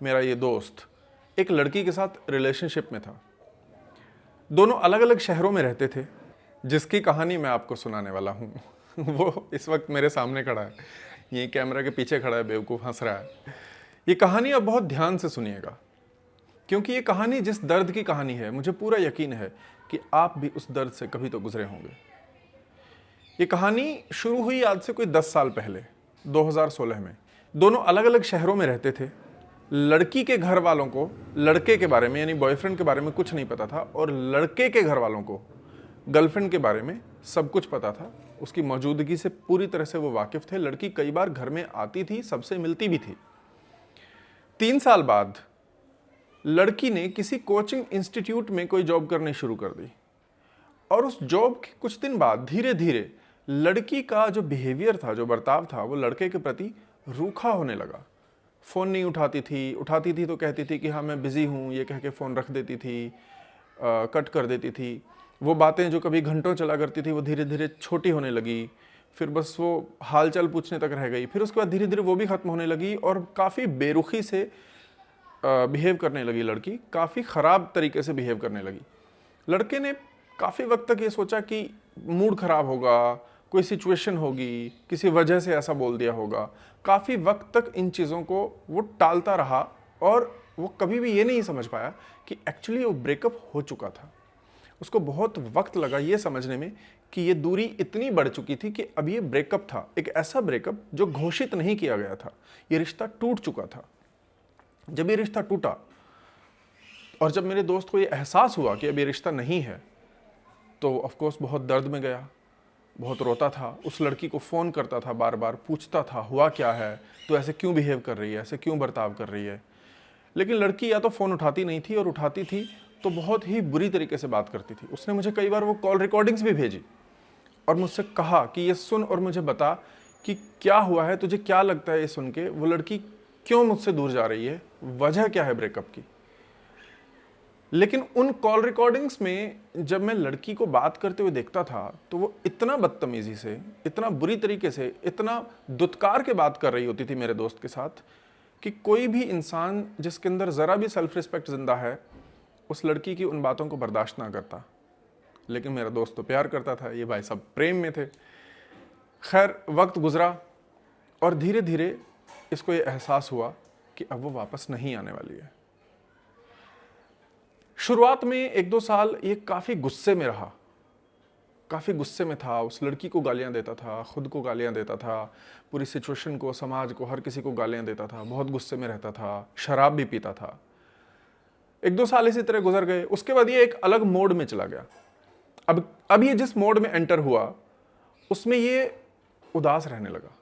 मेरा ये दोस्त एक लड़की के साथ रिलेशनशिप में था। दोनों अलग अलग शहरों में रहते थे, जिसकी कहानी मैं आपको सुनाने वाला हूँ। वो इस वक्त मेरे सामने खड़ा है, ये कैमरा के पीछे खड़ा है, बेवकूफ़ हंस रहा है। ये कहानी आप बहुत ध्यान से सुनिएगा, क्योंकि ये कहानी जिस दर्द की कहानी है, मुझे पूरा यकीन है कि आप भी उस दर्द से कभी तो गुजरे होंगे। ये कहानी शुरू हुई आज से कोई 10 साल पहले, 2016 में। दोनों अलग अलग शहरों में रहते थे। लड़की के घर वालों को लड़के के बारे में, यानी बॉयफ्रेंड के बारे में कुछ नहीं पता था, और लड़के के घर वालों को गर्लफ्रेंड के बारे में सब कुछ पता था। उसकी मौजूदगी से पूरी तरह से वो वाकिफ थे। लड़की कई बार घर में आती थी, सबसे मिलती भी थी। 3 साल बाद लड़की ने किसी कोचिंग इंस्टीट्यूट में कोई जॉब करनी शुरू कर दी, और उस जॉब के कुछ दिन बाद धीरे धीरे लड़की का जो बिहेवियर था, जो बर्ताव था, वो लड़के के प्रति रूखा होने लगा। फ़ोन नहीं उठाती थी तो कहती थी कि हाँ मैं बिज़ी हूँ, ये कह के फ़ोन रख देती थी, कट कर देती थी। वो बातें जो कभी घंटों चला करती थी, वो धीरे धीरे छोटी होने लगी। फिर बस वो हालचाल पूछने तक रह गई। फिर उसके बाद धीरे धीरे वो भी ख़त्म होने लगी, और काफ़ी बेरुखी से बिहेव करने लगी लड़की, काफ़ी ख़राब तरीके से बिहेव करने लगी। लड़के ने काफ़ी वक्त तक ये सोचा कि मूड ख़राब होगा, कोई सिचुएशन होगी, किसी वजह से ऐसा बोल दिया होगा। काफ़ी वक्त तक इन चीज़ों को वो टालता रहा, और वो कभी भी ये नहीं समझ पाया कि एक्चुअली वो ब्रेकअप हो चुका था। उसको बहुत वक्त लगा ये समझने में कि ये दूरी इतनी बढ़ चुकी थी कि अब ये ब्रेकअप था, एक ऐसा ब्रेकअप जो घोषित नहीं किया गया था। ये रिश्ता टूट चुका था। जब ये रिश्ता टूटा, और जब मेरे दोस्त को ये एहसास हुआ कि अब ये रिश्ता नहीं है, तो ऑफकोर्स बहुत दर्द में गया, बहुत रोता था। उस लड़की को फ़ोन करता था, बार बार पूछता था हुआ क्या है, तो ऐसे क्यों बिहेव कर रही है, ऐसे क्यों बर्ताव कर रही है। लेकिन लड़की या तो फ़ोन उठाती नहीं थी, और उठाती थी तो बहुत ही बुरी तरीके से बात करती थी। उसने मुझे कई बार वो कॉल रिकॉर्डिंग्स भी भेजी, और मुझसे कहा कि ये सुन और मुझे बता कि क्या हुआ है, तुझे क्या लगता है ये सुन के, वो लड़की क्यों मुझसे दूर जा रही है, वजह क्या है ब्रेकअप की। लेकिन उन कॉल रिकॉर्डिंग्स में जब मैं लड़की को बात करते हुए देखता था, तो वो इतना बदतमीजी से, इतना बुरी तरीके से, इतना दुत्कार के बात कर रही होती थी मेरे दोस्त के साथ, कि कोई भी इंसान जिसके अंदर ज़रा भी सेल्फ रिस्पेक्ट जिंदा है, उस लड़की की उन बातों को बर्दाश्त ना करता। लेकिन मेरा दोस्त तो प्यार करता था, ये भाई सब प्रेम में थे। खैर, वक्त गुजरा, और धीरे धीरे इसको ये एहसास हुआ कि अब वो वापस नहीं आने वाली है। शुरुआत में 1-2 साल ये काफ़ी गुस्से में रहा, काफ़ी गुस्से में था। उस लड़की को गालियाँ देता था, खुद को गालियाँ देता था, पूरी सिचुएशन को, समाज को, हर किसी को गालियाँ देता था, बहुत गुस्से में रहता था, शराब भी पीता था। 1-2 साल इसी तरह गुजर गए। उसके बाद ये एक अलग मोड में चला गया। अब ये जिस मोड में एंटर हुआ, उसमें ये उदास रहने लगा,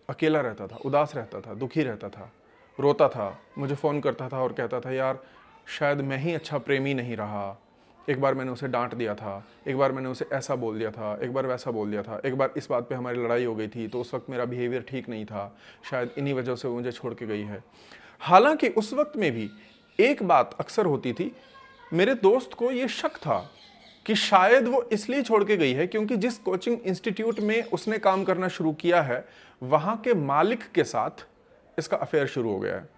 अकेला रहता था, उदास रहता था, दुखी रहता था, रोता था, मुझे फ़ोन करता था और कहता था यार शायद मैं ही अच्छा प्रेमी नहीं रहा। एक बार मैंने उसे डांट दिया था, एक बार मैंने उसे ऐसा बोल दिया था, एक बार वैसा बोल दिया था, एक बार इस बात पे हमारी लड़ाई हो गई थी, तो उस वक्त मेरा बिहेवियर ठीक नहीं था, शायद इन्हीं वजह से वो मुझे छोड़ के गई है। हालांकि उस वक्त में भी एक बात अक्सर होती थी, मेरे दोस्त को ये शक था कि शायद वो इसलिए छोड़ के गई है क्योंकि जिस कोचिंग इंस्टीट्यूट में उसने काम करना शुरू किया है, वहाँ के मालिक के साथ इसका अफेयर शुरू हो गया है।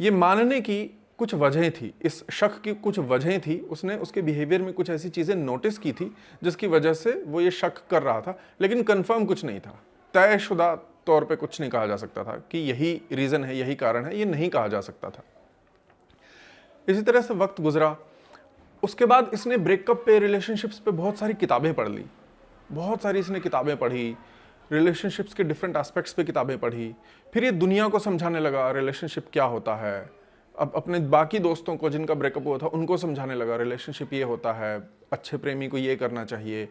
ये मानने की कुछ वजहें थी, इस शक की कुछ वजहें थी। उसने उसके बिहेवियर में कुछ ऐसी चीज़ें नोटिस की थी जिसकी वजह से वो ये शक कर रहा था, लेकिन कंफर्म कुछ नहीं था। तयशुदा तौर पे कुछ नहीं कहा जा सकता था कि यही रीज़न है, यही कारण है, ये नहीं कहा जा सकता था। इसी तरह से वक्त गुजरा। उसके बाद इसने ब्रेकअप पे, रिलेशनशिप्स पे बहुत सारी किताबें पढ़ ली, बहुत सारी इसने किताबें पढ़ी, रिलेशनशिप्स के डिफरेंट एस्पेक्ट्स पे किताबें पढ़ी। फिर ये दुनिया को समझाने लगा रिलेशनशिप क्या होता है। अब अपने बाकी दोस्तों को जिनका ब्रेकअप हुआ था उनको समझाने लगा रिलेशनशिप ये होता है, अच्छे प्रेमी को ये करना चाहिए,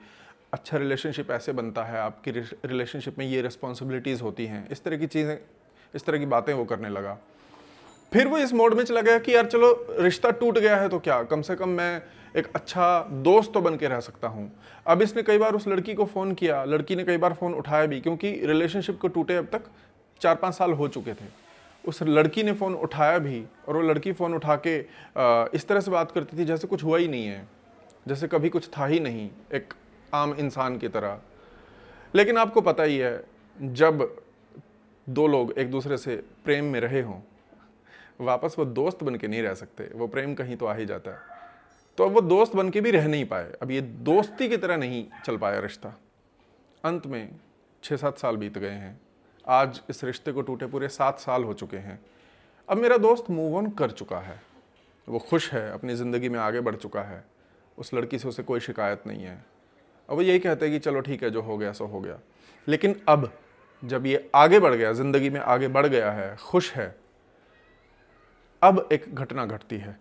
अच्छा रिलेशनशिप ऐसे बनता है, आपकी रिलेशनशिप में ये रिस्पॉन्सिबिलिटीज़ होती हैं, इस तरह की चीज़ें, इस तरह की बातें वो करने लगा। फिर वो इस मोड में चला गया कि यार चलो रिश्ता टूट गया है तो क्या, कम से कम मैं एक अच्छा दोस्त तो बन के रह सकता हूँ। अब इसने कई बार उस लड़की को फ़ोन किया, लड़की ने कई बार फ़ोन उठाया भी, क्योंकि रिलेशनशिप को टूटे अब तक 4-5 साल हो चुके थे। उस लड़की ने फ़ोन उठाया भी, और वो लड़की फ़ोन उठा के इस तरह से बात करती थी जैसे कुछ हुआ ही नहीं है, जैसे कभी कुछ था ही नहीं, एक आम इंसान की तरह। लेकिन आपको पता ही है, जब दो लोग एक दूसरे से प्रेम में रहे हों वापस वो दोस्त बन के नहीं रह सकते, वो प्रेम कहीं तो आ ही जाता है। तो अब वो दोस्त बन के भी रह नहीं पाए, अब ये दोस्ती की तरह नहीं चल पाया रिश्ता। अंत में 6-7 साल बीत गए हैं, आज इस रिश्ते को टूटे पूरे 7 साल हो चुके हैं। अब मेरा दोस्त मूव ऑन कर चुका है, वो खुश है, अपनी ज़िंदगी में आगे बढ़ चुका है, उस लड़की से उसे कोई शिकायत नहीं है। अब वो यही कहते हैं कि चलो ठीक है, जो हो गया सो हो गया। लेकिन अब जब ये आगे बढ़ गया, ज़िंदगी में आगे बढ़ गया है, खुश है, अब एक घटना घटती है।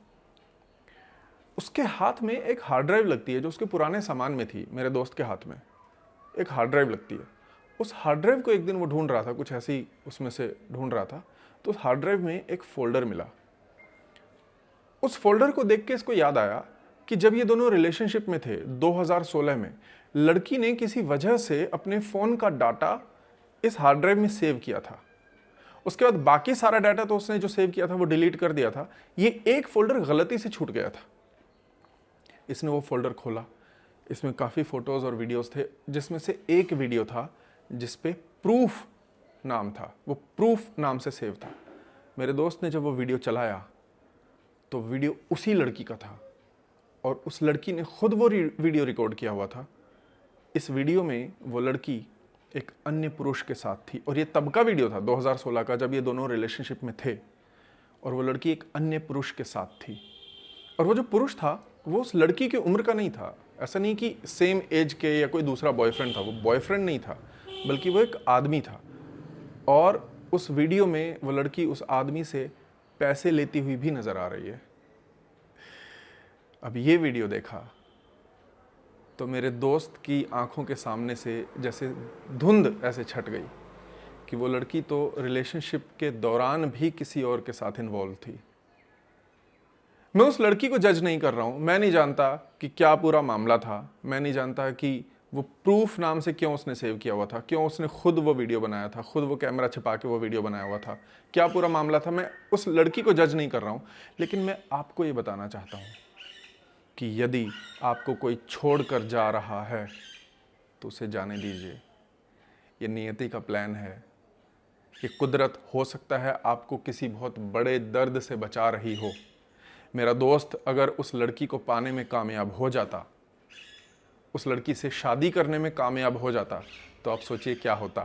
उसके हाथ में एक हार्ड ड्राइव लगती है जो उसके पुराने सामान में थी। मेरे दोस्त के हाथ में एक हार्ड ड्राइव लगती है। उस हार्ड ड्राइव को एक दिन वो ढूंढ रहा था, कुछ ऐसी उसमें से ढूंढ रहा था, तो उस हार्ड ड्राइव में एक फोल्डर मिला। उस फोल्डर को देख के इसको याद आया कि जब ये दोनों रिलेशनशिप में थे 2016 में, लड़की ने किसी वजह से अपने फ़ोन का डाटा इस हार्ड ड्राइव में सेव किया था। उसके बाद बाकी सारा डाटा तो उसने जो सेव किया था वो डिलीट कर दिया था। ये एक फोल्डर गलती से छूट गया था। इसने वो फोल्डर खोला, इसमें काफ़ी फ़ोटोज़ और वीडियोज़ थे, जिसमें से एक वीडियो था जिस पे प्रूफ नाम था, वो प्रूफ नाम से सेव था। मेरे दोस्त ने जब वो वीडियो चलाया तो वीडियो उसी लड़की का था और उस लड़की ने खुद वो वीडियो रिकॉर्ड किया हुआ था। इस वीडियो में वो लड़की एक अन्य पुरुष के साथ थी और ये तब का वीडियो था 2016 का, जब ये दोनों रिलेशनशिप में थे और वो लड़की एक अन्य पुरुष के साथ थी। और वो जो पुरुष था वो उस लड़की की उम्र का नहीं था। ऐसा नहीं कि सेम एज के या कोई दूसरा बॉयफ्रेंड था, वो बॉयफ्रेंड नहीं था, बल्कि वो एक आदमी था। और उस वीडियो में वो लड़की उस आदमी से पैसे लेती हुई भी नजर आ रही है। अब ये वीडियो देखा तो मेरे दोस्त की आंखों के सामने से जैसे धुंध ऐसे छट गई कि वो लड़की तो रिलेशनशिप के दौरान भी किसी और के साथ इन्वॉल्व थी। मैं उस लड़की को जज नहीं कर रहा हूँ, मैं नहीं जानता कि क्या पूरा मामला था, मैं नहीं जानता कि वो प्रूफ नाम से क्यों उसने सेव किया हुआ था, क्यों उसने खुद वो वीडियो बनाया था, खुद वो कैमरा छिपा के वो वीडियो बनाया हुआ था, क्या पूरा मामला था। मैं उस लड़की को जज नहीं कर रहा हूँ, लेकिन मैं आपको ये बताना चाहता हूँ कि यदि आपको कोई छोड़ कर जा रहा है तो उसे जाने दीजिए। ये नियति का प्लान है, ये कुदरत हो सकता है आपको किसी बहुत बड़े दर्द से बचा रही हो। मेरा दोस्त अगर उस लड़की को पाने में कामयाब हो जाता, उस लड़की से शादी करने में कामयाब हो जाता, तो आप सोचिए क्या होता।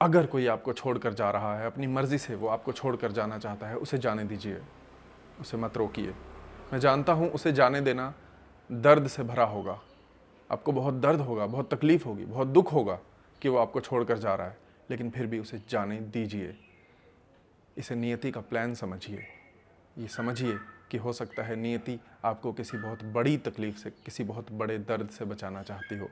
अगर कोई आपको छोड़कर जा रहा है, अपनी मर्जी से वो आपको छोड़कर जाना चाहता है, उसे जाने दीजिए, उसे मत रोकिए। मैं जानता हूँ उसे जाने देना दर्द से भरा होगा, आपको बहुत दर्द होगा, बहुत तकलीफ होगी, बहुत दुख होगा कि वो आपको छोड़कर जा रहा है, लेकिन फिर भी उसे जाने दीजिए। इसे नियति का प्लान समझिए। ये समझिए कि हो सकता है नियति आपको किसी बहुत बड़ी तकलीफ से, किसी बहुत बड़े दर्द से बचाना चाहती हो।